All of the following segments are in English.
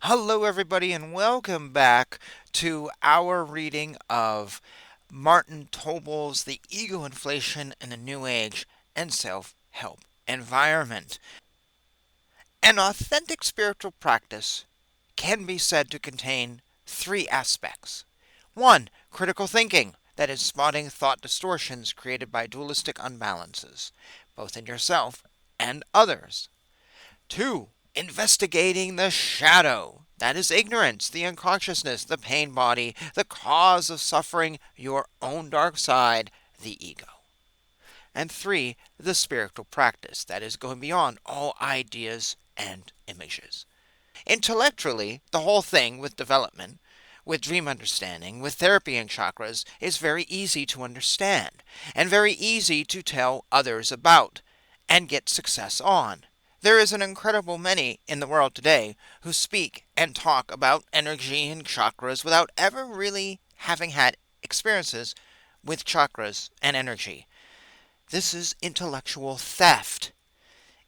Hello, everybody, and welcome back to our reading of Martin Tobel's The Ego Inflation in the New Age and Self Help Environment. An authentic spiritual practice can be said to contain three aspects. One, critical thinking, that is, spotting thought distortions created by dualistic unbalances, both in yourself and others. Two, investigating the shadow. That is ignorance, the unconsciousness, the pain body, the cause of suffering, your own dark side, the ego. And three, the spiritual practice. That is going beyond all ideas and images. Intellectually, the whole thing with development, with dream understanding, with therapy and chakras, is very easy to understand and very easy to tell others about and get success on. There is an incredible many in the world today who speak and talk about energy and chakras without ever really having had experiences with chakras and energy. This is intellectual theft.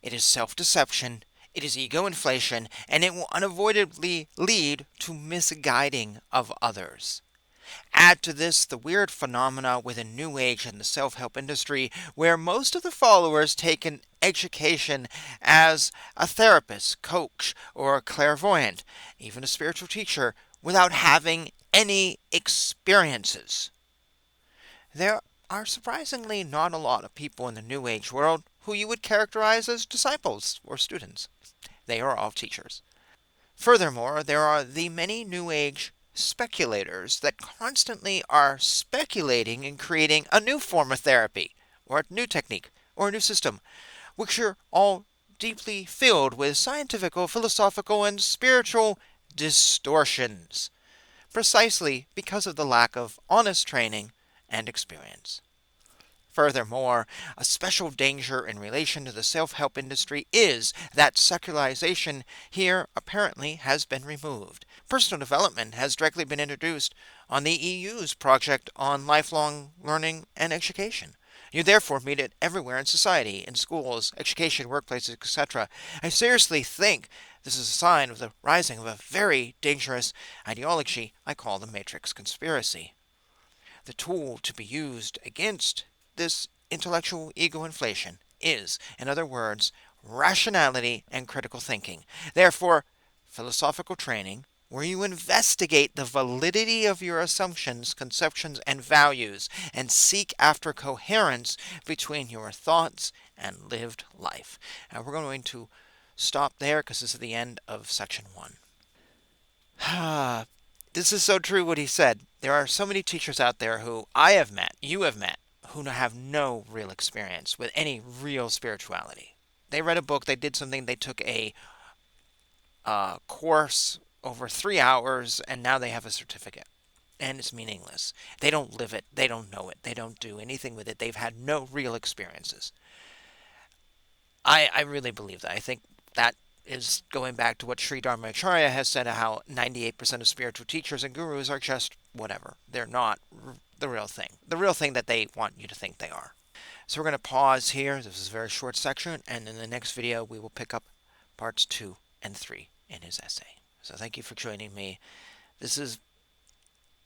It is self deception, it is ego inflation, and it will unavoidably lead to misguiding of others. Add to this the weird phenomena within New Age and the self help industry where most of the followers take an education as a therapist, coach, or a clairvoyant, even a spiritual teacher, without having any experiences. There are surprisingly not a lot of people in the New Age world who you would characterize as disciples or students. They are all teachers. Furthermore, there are the many New Age speculators that constantly are speculating and creating a new form of therapy, or a new technique, or a new system, which are all deeply filled with scientific, philosophical, and spiritual distortions, precisely because of the lack of honest training and experience. Furthermore, a special danger in relation to the self help industry is that secularization here apparently has been removed. Personal development has directly been introduced on the EU's project on lifelong learning and education. You therefore meet it everywhere in society, in schools, education, workplaces, etc. I seriously think this is a sign of the rising of a very dangerous ideology I call the Matrix conspiracy. The tool to be used against this intellectual ego inflation is, in other words, rationality and critical thinking. Therefore, philosophical training, where you investigate the validity of your assumptions, conceptions, and values, and seek after coherence between your thoughts and lived life. And we're going to stop there because this is the end of section 1. This is so true what he said. There are so many teachers out there who I have met, you have met, who have no real experience with any real spirituality. They read a book, they did something, they took a course over 3 hours, and now they have a certificate. And it's meaningless. They don't live it, they don't know it, they don't do anything with it. They've had no real experiences. I really believe that. I think that is going back to what Sri Dharmacharya has said, how 98% of spiritual teachers and gurus are just whatever. They're not the real thing. The real thing that they want you to think they are. So we're going to pause here. This is a very short section, and in the next video we will pick up parts 2 and 3 in his essay. So thank you for joining me. This is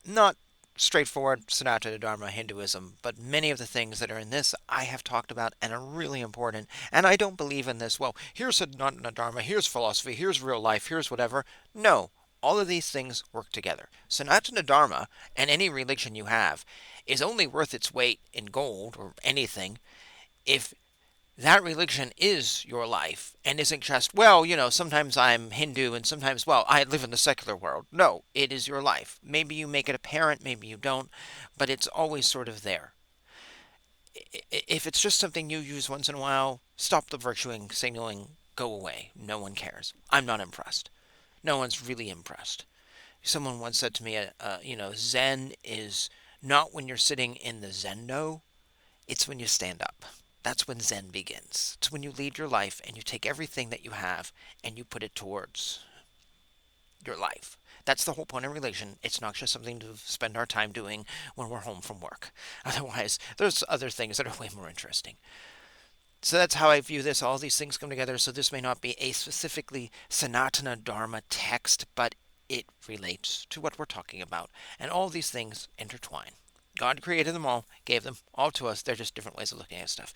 not straightforward Sanatana Dharma Hinduism, but many of the things that are in this I have talked about and are really important. And I don't believe in this, well, here's Sanatana Dharma, here's philosophy, here's real life, here's whatever. No, all of these things work together. Sanatana Dharma, and any religion you have, is only worth its weight in gold or anything if that religion is your life and isn't just, well, sometimes I'm Hindu and sometimes, well, I live in the secular world. No, it is your life. Maybe you make it apparent, maybe you don't, but it's always sort of there. If it's just something you use once in a while, stop the virtuing, signaling, go away. No one cares. I'm not impressed. No one's really impressed. Someone once said to me, Zen is not when you're sitting in the Zendo, it's when you stand up. That's when Zen begins. It's when you lead your life and you take everything that you have and you put it towards your life. That's the whole point of religion. It's not just something to spend our time doing when we're home from work. Otherwise, there's other things that are way more interesting. So that's how I view this. All these things come together. So this may not be a specifically Sanatana Dharma text, but it relates to what we're talking about. And all these things intertwine. God created them all, gave them all to us. They're just different ways of looking at stuff.